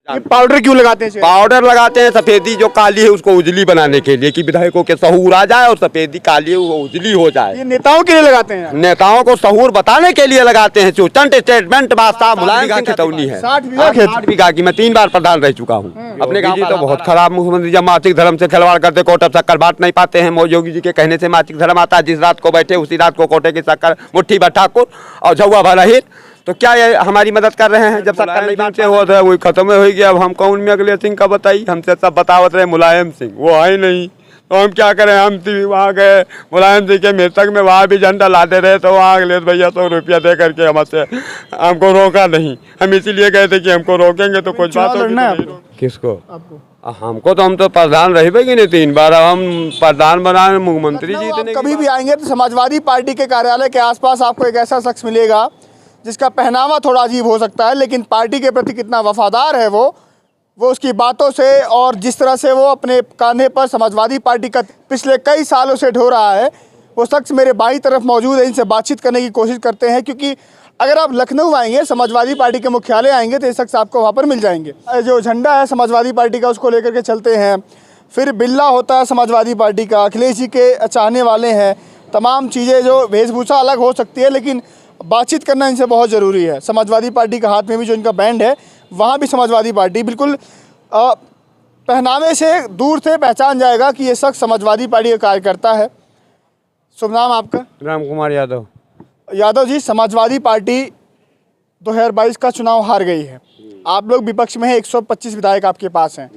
ये पाउडर क्यों लगाते हैं? पाउडर लगाते हैं सफेदी जो काली है उसको उजली बनाने के लिए कि विधायकों के सहूर आ जाए और सफेदी काली वो उजली हो जाए। ये नेताओं के लिए लगाते हैं? नेताओं को सहूर बताने के लिए लगाते हैं। चुटंट स्टेटमेंट बादशाह मुलायम सिंह खतौनी है। 60 बीघा खेत। 60 बीघा की मैं 3 बार प्रधान रह चुका हूँ। अपने गाँव जी तो बहुत खराब मुख्यमंत्री जब मासिक धर्म से खिलवाड़ करते कोटा शक्कर बांट नहीं पाते हैं। योगी जी के कहने से मासिक धर्म आता है। जिस रात को बैठे उसी रात को कोटे की शक्कर मुट्ठी भर ठाकुर और झुआ भर रही। तो क्या ये हमारी मदद कर रहे हैं? जब शक्कर नहीं बांटते हुआ था वही खत्म हो गया। अब हम कौन में अगले सिंह का बताइए? हमसे सब बतावत रहे मुलायम सिंह, वो है नहीं तो हम क्या करें? हम वहाँ गए मुलायम सिंह के मृतक में, वहाँ भी झंडा लाते रहे तो वहाँ अगले भैया 100 रुपया दे करके हमसे हमको रोका नहीं। हम इसीलिए गए थे कि हमको रोकेंगे तो कुछ बात होगी। किसको? हमको तो हम तो प्रधान रहे कि नहीं 3 बार। अब हम प्रधान बनाए मुख्यमंत्री जी। कभी भी आएंगे तो समाजवादी पार्टी के कार्यालय के आसपास आपको एक ऐसा शख्स मिलेगा जिसका पहनावा थोड़ा अजीब हो सकता है, लेकिन पार्टी के प्रति कितना वफादार है वो उसकी बातों से और जिस तरह से वो अपने कांधे पर समाजवादी पार्टी का पिछले कई सालों से ढो रहा है, वो शख्स मेरे बाईं तरफ मौजूद है। इनसे बातचीत करने की कोशिश करते हैं, क्योंकि अगर आप लखनऊ आएंगे, समाजवादी पार्टी के मुख्यालय आएंगे तो ये शख्स आपको वहाँ पर मिल जाएंगे। जो झंडा है समाजवादी पार्टी का उसको लेकर के चलते हैं। फिर बिल्ला होता है समाजवादी पार्टी का, अखिलेश जी के चाहने वाले हैं। तमाम चीज़ें जो वेशभूषा अलग हो सकती है लेकिन बातचीत करना इनसे बहुत ज़रूरी है। समाजवादी पार्टी का हाथ में भी जो इनका बैंड है वहाँ भी समाजवादी पार्टी, बिल्कुल पहनावे से दूर से पहचान जाएगा कि ये शख्स समाजवादी पार्टी का कार्यकर्ता है। शुभ नाम आपका? राम कुमार यादव। यादव जी, समाजवादी पार्टी 2022 का चुनाव हार गई है। आप लोग विपक्ष में हैं, 125 विधायक आपके पास हैं।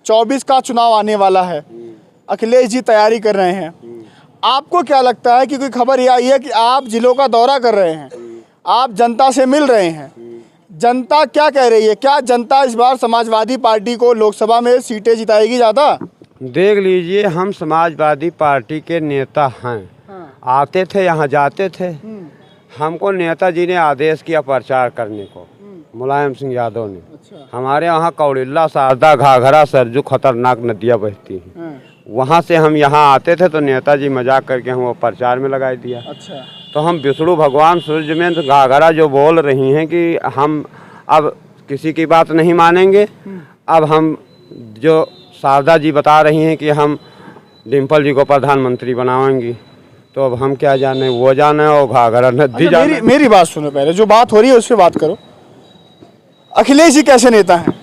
24 का चुनाव आने वाला है, अखिलेश जी तैयारी कर रहे हैं। आपको क्या लगता है कि कोई खबर ये आई है कि आप जिलों का दौरा कर रहे हैं, आप जनता से मिल रहे हैं, जनता क्या कह रही है? क्या जनता इस बार समाजवादी पार्टी को लोकसभा में सीटें जिताएगी ज़्यादा? देख लीजिए, हम समाजवादी पार्टी के नेता हैं। आते थे यहाँ जाते थे। हमको नेताजी ने आदेश किया प्रचार करने को, मुलायम सिंह यादव ने। अच्छा। हमारे वहाँ कौड़िल्ला, शारदा, घाघरा, सरजू खतरनाक नदियाँ बहती हैं। वहाँ से हम यहाँ आते थे तो नेताजी मजाक करके हम वो प्रचार में लगा दिया। अच्छा। तो हम विष्णु भगवान सूर्य में घाघरा जो बोल रही हैं कि हम अब किसी की बात नहीं मानेंगे। अब हम जो शारदा जी बता रही हैं कि हम डिम्पल जी को प्रधानमंत्री बनाएंगी, तो अब हम क्या जाने, वो जाने और घाघरा नदी जाने। मेरी बात सुनो, पहले जो बात हो रही है उस पर बात करो। अखिलेश जी कैसे नेता हैं?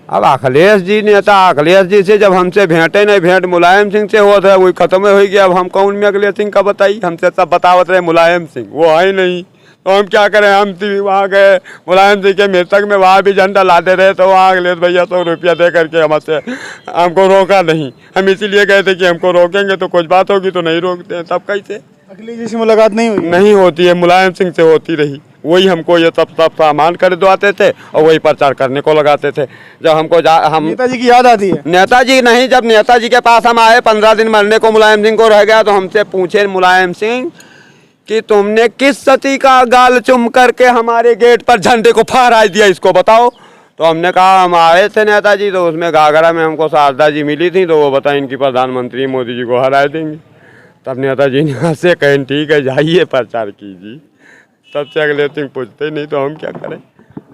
अब अखिलेश जी नेता, अखिलेश जी से जब हमसे भेंटे नहीं, भेंट मुलायम सिंह से हुआ था वही खत्म हो गया। अब हम कौन में अखिलेश सिंह का बताइए? हमसे सब बतावत रहे मुलायम सिंह, वो है नहीं तो हम क्या करें? हम वहाँ गए मुलायम सिंह के मृतक में, वहाँ भी झंडा लाते रहे तो वहाँ अखिलेश भैया 100 रुपया दे करके हमसे हमको रोका नहीं। हम इसीलिए गए थे कि हमको रोकेंगे तो कुछ बात होगी, तो नहीं रोकते हैं। तब कैसे? अखिलेश जी से मुलाकात नहीं हुई? नहीं होती है, मुलायम सिंह से होती रही। वही हमको ये सब सामान खरीदवाते थे और वही प्रचार करने को लगाते थे। जब हमको हम नेताजी की याद आती है? नेताजी नहीं, जब नेताजी के पास हम आए 15 दिन मरने को मुलायम सिंह को रह गया तो हमसे पूछे मुलायम सिंह कि तुमने किस सती का गाल चुम करके हमारे गेट पर झंडे को फहरा दिया, इसको बताओ। तो हमने कहा हम आए थे नेताजी, तो उसमें घाघरा में हमको शारदा जी मिली थी, तो वो बताए इनकी प्रधानमंत्री मोदी जी को हरा देंगे। तब नेताजी ने हंसे, कहें ठीक है जाइए प्रचार कीजिए। तब से अगले सिंह पूछते नहीं तो हम क्या करें?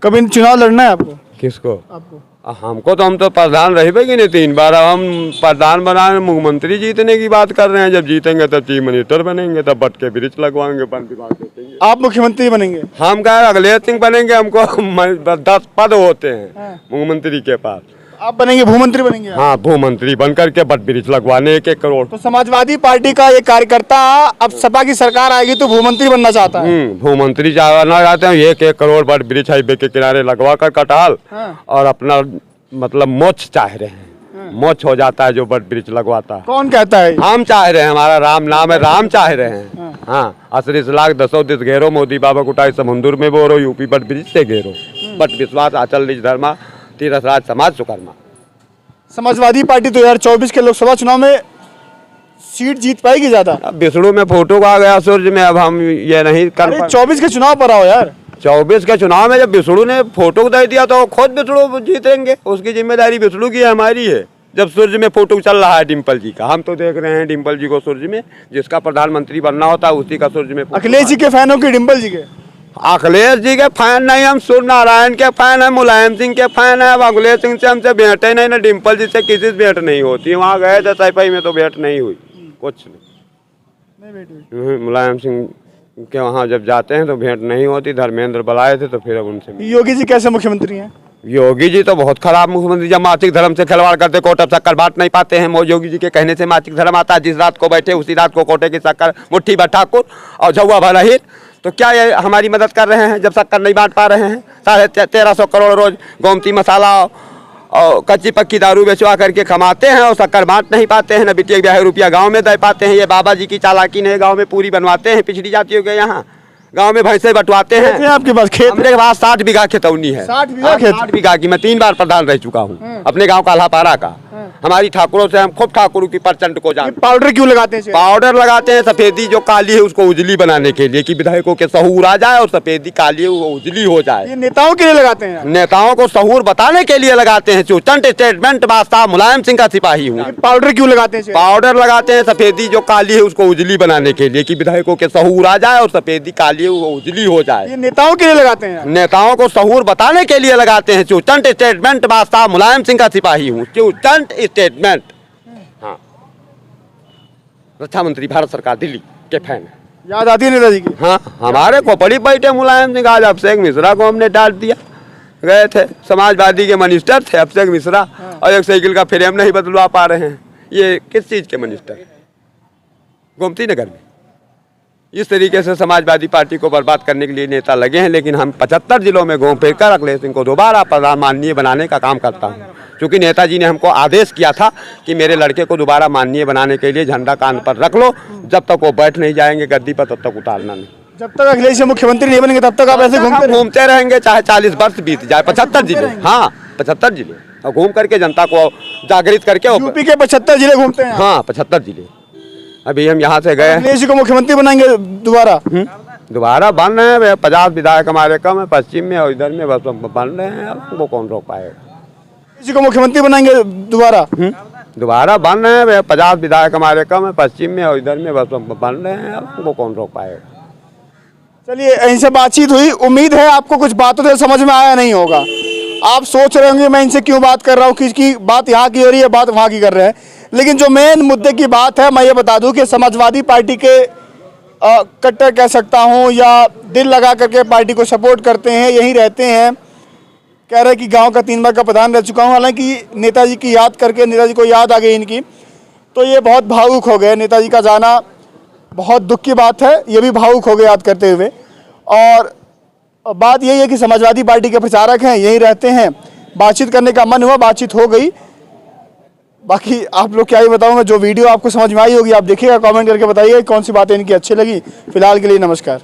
कभी चुनाव लड़ना है आपको? किसको? आपको। हमको तो हम तो प्रधान रहे कि नहीं 3 बार। अब हम प्रधान बनाए मुख्यमंत्री जीतने की बात कर रहे हैं। जब जीतेंगे तब चीफ मिनिस्टर बनेंगे, तब बट के ब्रिज लगवाएंगे, वन विभाग देंगे। आप मुख्यमंत्री बनेंगे? हम कह अखिलेश सिंह बनेंगे। हमको 10 पद होते हैं मुख्यमंत्री के पास। आप बनेंगे भूमंत्री बनेंगे? हाँ, भूमंत्री बन करके बट ब्रिज लगवाने 1-1 करोड़। तो समाजवादी पार्टी का ये कार्यकर्ता अब सपा की सरकार आएगी तो भूमंत्री बनना चाहता है? भूमंत्री चाहना चाहते हैं। 1-1 करोड़ बट ब्रिज हाईवे के किनारे लगवा कर कटाल और अपना मतलब मोक्ष चाह रहे हैं। मोक्ष हो जाता है जो बट ब्रिज लगवाता है। कौन कहता है? हम चाह रहे हैं, हमारा राम नाम है, राम चाह रहे हैं। हाँ, 80 लाख 10 दिस घेरो, मोदी बाबा कुटाई समुंदर में बोरो, यूपी बट ब्रिज से घेरो, बट विश्वास आचल निज धर्मा, तीरथ राज समाज सुकर्मा। समाजवादी पार्टी 2024 के लोकसभा चुनाव में सीट जीत पाएगी ज्यादा? अब विष्णु में फोटो आ गया सूर्य में, अब हम ये नहीं कर। 24 के चुनाव पर आओ यार। 24 के चुनाव में जब विष्णु ने फोटो दे दिया तो खुद विष्णु जीतेंगे। उसकी जिम्मेदारी विष्णु की है, हमारी है। जब सूर्य में फोटो चल रहा है डिम्पल जी का, हम तो देख रहे हैं डिम्पल जी को सूर्य में। जिसका प्रधानमंत्री बनना होता है उसी का सूर्य में। अखिलेश जी के फैन हो कि डिम्पल जी के? अखिलेश जी के फैन नहीं, हम सूर्य नारायण के फैन है, मुलायम सिंह के फैन है। अब अखिलेश सिंह से हमसे भेंटे नहीं, ना डिम्पल जी से किसी से भेंट नहीं होती। वहाँ गए थे सैफई में तो भेंट नहीं हुई, कुछ नहीं। मुलायम सिंह के वहाँ जब जाते हैं तो भेंट नहीं होती। धर्मेंद्र बुलाए थे तो फिर अब उनसे। योगी जी कैसे मुख्यमंत्री हैं? योगी जी तो बहुत खराब मुख्यमंत्री, जब मासिक धर्म से खिलवाड़ करते, कोटे शक्कर बांट नहीं पाते हैं। योगी जी के कहने से मासिक धर्म आता है, जिस रात को बैठे उसी रात को कोटे की शक्कर मुट्ठी भर ठाकुर और झुआ भर अहिर। तो क्या ये हमारी मदद कर रहे हैं जब शक्कर नहीं बांट पा रहे हैं? 1350 करोड़ रोज गोमती मसाला और कच्ची पक्की दारू बेचवा करके कमाते हैं और शक्कर बांट नहीं पाते हैं। न बिटिया ब्याह रुपया गाँव में दे पाते हैं। ये बाबा जी की चालाकी नहीं, गाँव में पूरी बनवाते हैं। पिछड़ी जातियों के यहाँ गांव में भैंसे बंटवाते हैं। आपके पास खेत? मेरे पास 60 बीघा खेतौनी है। 60 बीघा खेत? 60 बीघा की। मैं 3 बार प्रधान रह चुका हूँ अपने गांव काल्हापारा का। हमारी ठाकुरों से हम खूब ठाकुरों की परचंड को जानते। पाउडर क्यों लगाते हैं? पाउडर लगाते हैं सफेदी जो काली है उसको उजली बनाने के लिए, कि विधायकों के सहूर आ जाए और सफेदी काली है वो उजली हो जाए। ये नेताओं के लिए लगाते हैं? नेताओं को सहूर बताने के लिए लगाते हैं। चुटंट स्टेटमेंट बादशाह मुलायम सिंह का सिपाही हूँ। पाउडर क्यों लगाते हैं? पाउडर लगाते हैं सफेदी जो काली है उसको उजली बनाने के लिए, कि विधायकों के सहूर आ जाए और सफेदी काली है वो उजली हो जाए। ये नेताओं के लिए लगाते हैं? नेताओं को सहूर बताने के लिए लगाते हैं। चुटंट स्टेटमेंट बादशाह मुलायम सिंह का सिपाही हूँ। चुटंट स्टेटमेंट। हाँ, रक्षा मंत्री भारत सरकार दिल्ली के फैन है। याद आती है नेताजी की? हाँ, हमारे को बड़ी बैठे मुलायम सिंह। आज अभिषेक मिश्रा को हमने डाल दिया। गए थे समाजवादी के मिनिस्टर थे अभिषेक मिश्रा, और एक साइकिल का फ्रेम नहीं बदलवा पा रहे हैं। ये किस चीज के मिनिस्टर? गोमती नगर में। इस तरीके से समाजवादी पार्टी को बर्बाद करने के लिए नेता लगे हैं। लेकिन हम 75 जिलों में घूम फिर कर अखिलेश सिंह को दोबारा प्रधान माननीय बनाने का काम करता हूँ। क्योंकि नेताजी ने हमको आदेश किया था कि मेरे लड़के को दोबारा माननीय बनाने के लिए झंडा कान पर रख लो। जब तक वो बैठ नहीं जाएंगे गद्दी पर तब तक उतारना नहीं। जब तक अखिलेश मुख्यमंत्री नहीं बनेंगे तब तक आप ऐसे घूमते रहेंगे, चाहे 40 वर्ष बीत जाए। 75 जिले, हाँ 75 जिले, और घूम करके जनता को जागृत करके। यूपी के 75 जिले घूमते हैं? हाँ 75 जिले। अभी हम यहाँ से गए। अखिलेश जी को मुख्यमंत्री बनाएंगे दोबारा? दोबारा बन रहे हैं। 50 विधायक हमारे कम है पश्चिम में और इधर में, बस बन रहे हैं। अब वो कौन रोक पाएगा? किसी को मुख्यमंत्री बनाएंगे दोबारा? दोबारा बन रहे हैं। 50 विधायक हमारे कम है पश्चिम में और इधर में, बस बन रहे हैं। अब वो कौन रोक पाएगा? चलिए, इनसे बातचीत हुई। उम्मीद है आपको कुछ बातों से समझ में आया नहीं होगा। आप सोच रहे होंगे मैं इनसे क्यों बात कर रहा हूँ, किसकी बात यहाँ की हो रही है, बात वहाँ की कर रहे हैं। लेकिन जो मेन मुद्दे की बात है, मैं ये बता दूं कि समाजवादी पार्टी के कट्टर कह सकता हूं या दिल लगा करके पार्टी को सपोर्ट करते हैं, यहीं रहते हैं। कह रहे कि गांव का 3 बार का प्रधान रह चुका हूं। हालांकि नेताजी की याद करके, नेताजी को याद आ गई इनकी, तो ये बहुत भावुक हो गए। नेताजी का जाना बहुत दुख की बात है। ये भी भावुक हो गए याद करते हुए। और बात यही है कि समाजवादी पार्टी के प्रचारक हैं, यहीं रहते हैं। बातचीत करने का मन हुआ, बातचीत हो गई। बाकी आप लोग क्या ही बताऊंगा। जो वीडियो आपको समझ में आई होगी आप देखिएगा, कमेंट करके बताइए कौन सी बातें इनकी अच्छी लगी। फिलहाल के लिए नमस्कार।